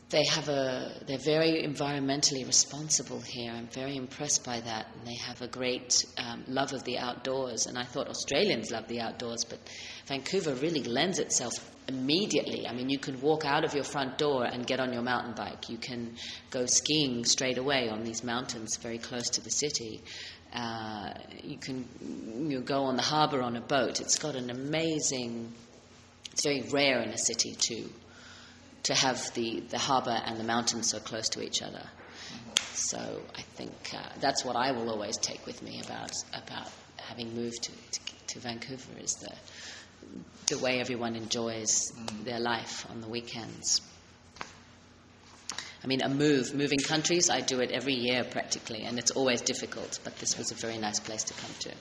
they're very environmentally responsible here. I'm very impressed by that. And they have a great love of the outdoors. And I thought Australians love the outdoors, but Vancouver really lends itself immediately. I mean, you can walk out of your front door and get on your mountain bike. You can go skiing straight away on these mountains very close to the city. You go on the harbour on a boat. It's got an amazing... It's very rare in a city to have the harbour and the mountains so close to each other. So I think that's what I will always take with me about having moved to Vancouver, is the way everyone enjoys their life on the weekends. I mean, moving countries, I do it every year practically, and it's always difficult, but this was a very nice place to come to.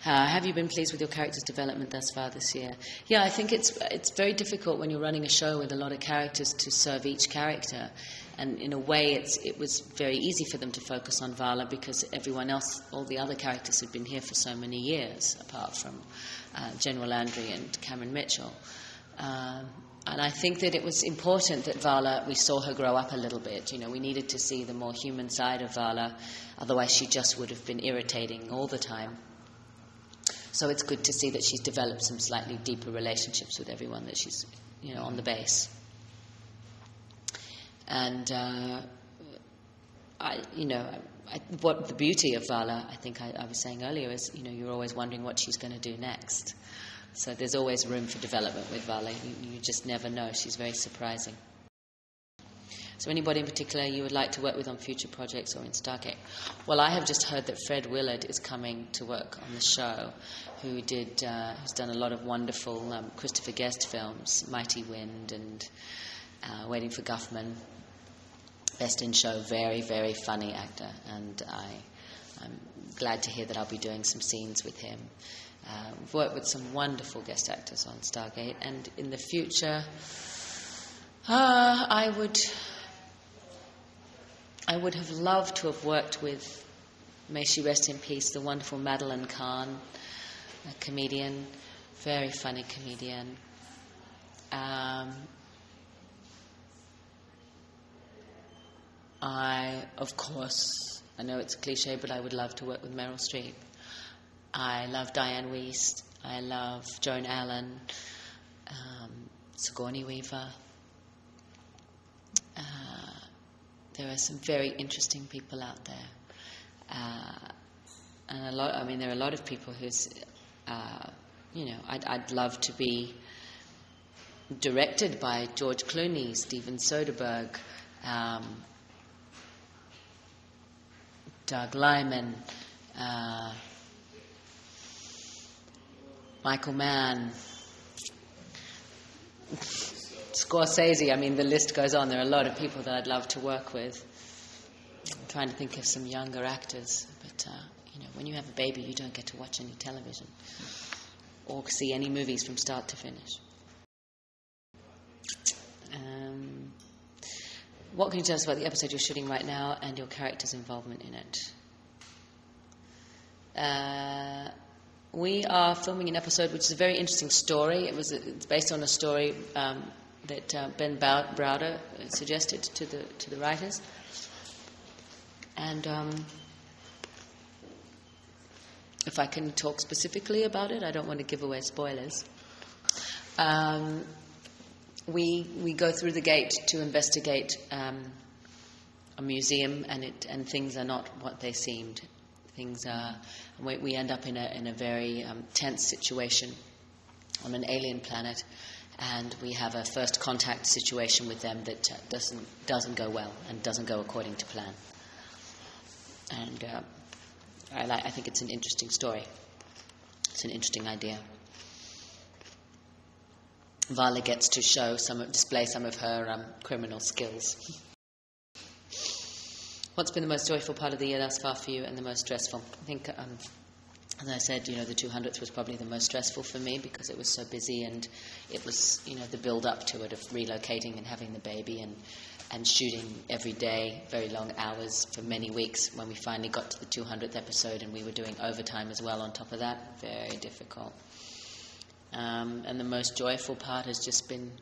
Have you been pleased with your character's development thus far this year? Yeah, I think it's very difficult when you're running a show with a lot of characters to serve each character. And in a way, it was very easy for them to focus on Vala because everyone else, all the other characters had been here for so many years, apart from General Landry and Cameron Mitchell. And I think that it was important that Vala, we saw her grow up a little bit. You know, we needed to see the more human side of Vala, otherwise she just would have been irritating all the time. So it's good to see that she's developed some slightly deeper relationships with everyone that she's, on the base. And what the beauty of Vala, I think I was saying earlier, is you're always wondering what she's going to do next. So there's always room for development with Vala. You just never know. She's very surprising. So anybody in particular you would like to work with on future projects or in Stargate? Well, I have just heard that Fred Willard is coming to work on the show, who's done a lot of wonderful Christopher Guest films, Mighty Wind and Waiting for Guffman. Best in Show, very, very funny actor, and I'm glad to hear that I'll be doing some scenes with him. We've worked with some wonderful guest actors on Stargate, and in the future, I would have loved to have worked with, may she rest in peace, the wonderful Madeline Kahn, a comedian, very funny comedian. Of course, I know it's a cliche, but I would love to work with Meryl Streep. I love Diane Wiest. I love Joan Allen, Sigourney Weaver. There are some very interesting people out there, and there are a lot of people who's, I'd love to be directed by George Clooney, Steven Soderbergh, Doug Liman, Michael Mann, Scorsese. I mean, the list goes on. There are a lot of people that I'd love to work with. I'm trying to think of some younger actors, but when you have a baby, you don't get to watch any television or see any movies from start to finish. What can you tell us about the episode you're shooting right now and your character's involvement in it? We are filming an episode which is a very interesting story. It's based on a story that Ben Browder suggested to the writers, and if I can talk specifically about it, I don't want to give away spoilers. We go through the gate to investigate a museum, and things are not what they seemed. We end up in a very tense situation on an alien planet, and we have a first contact situation with them that doesn't go well and doesn't go according to plan. And I think it's an interesting story. It's an interesting idea. Vala gets to display some of her criminal skills. What's been the most joyful part of the year thus far for you, and the most stressful? I think, as I said, the 200th was probably the most stressful for me because it was so busy, and it was, the build-up to it of relocating and having the baby and shooting every day, very long hours for many weeks. When we finally got to the 200th episode, and we were doing overtime as well on top of that, very difficult. And the most joyful part has just been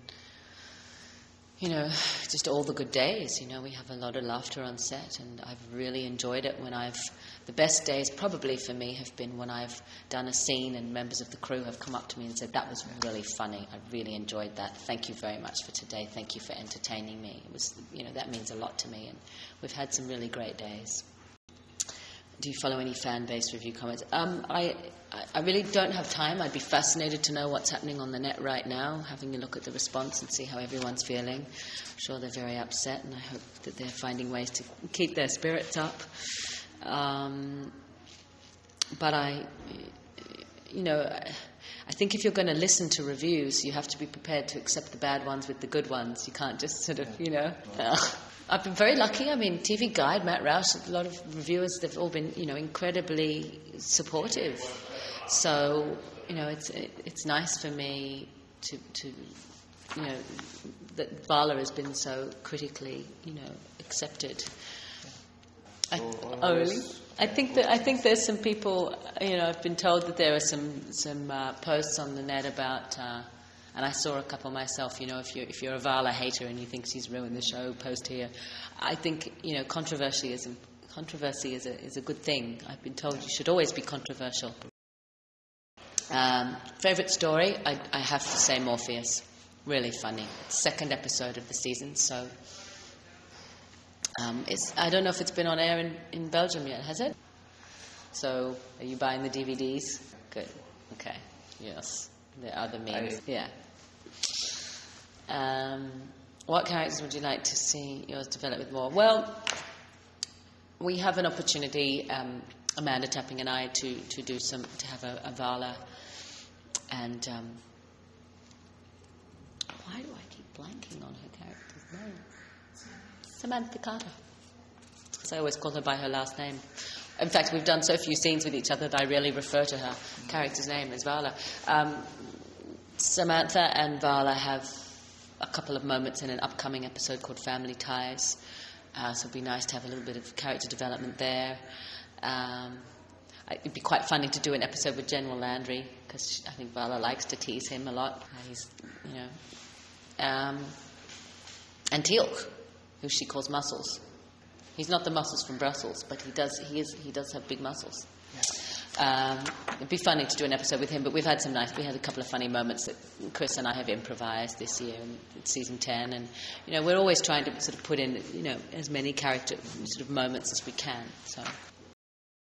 just all the good days. We have a lot of laughter on set, and I've really enjoyed it the best days probably for me have been when I've done a scene and members of the crew have come up to me and said, that was really funny, I really enjoyed that, thank you very much for today, thank you for entertaining me. It was, that means a lot to me, and we've had some really great days. Do you follow any fan-based review comments? I really don't have time. I'd be fascinated to know what's happening on the net right now, having a look at the response and see how everyone's feeling. I'm sure they're very upset, and I hope that they're finding ways to keep their spirits up. But I think if you're going to listen to reviews, you have to be prepared to accept the bad ones with the good ones. You can't just sort of, I've been very lucky. I mean, TV Guide, Matt Roush, a lot of reviewers, they've all been, incredibly supportive. So, it's nice for me to that Vala has been so critically, accepted. Oh, really? I think there's some people, I've been told that there are some posts on the net about, and I saw a couple myself, if you're a Vala hater and you think she's ruined the show, post here. I think, controversy is a good thing. I've been told you should always be controversial. Favourite story, I have to say Morpheus. Really funny. Second episode of the season, so... I don't know if it's been on air in Belgium yet, has it? So, are you buying the DVDs? Good. Okay. Yes. There are other means. Yeah. What characters would you like to see yours develop with more? Well, we have an opportunity, Amanda Tapping and I, to have a Vala, and why do I keep blanking on her character's name? Samantha Carter. Because I always call her by her last name. In fact, we've done so few scenes with each other that I rarely refer to her character's name as Vala. Samantha and Vala have a couple of moments in an upcoming episode called Family Ties. So it'd be nice to have a little bit of character development there. It'd be quite funny to do an episode with General Landry, because I think Vala likes to tease him a lot. He's, and Teal'c, who she calls Muscles. He's not the muscles from Brussels, but he does have big muscles. It'd be funny to do an episode with him, but we had a couple of funny moments that Chris and I have improvised this year in season 10, and we're always trying to sort of put in as many character sort of moments as we can. So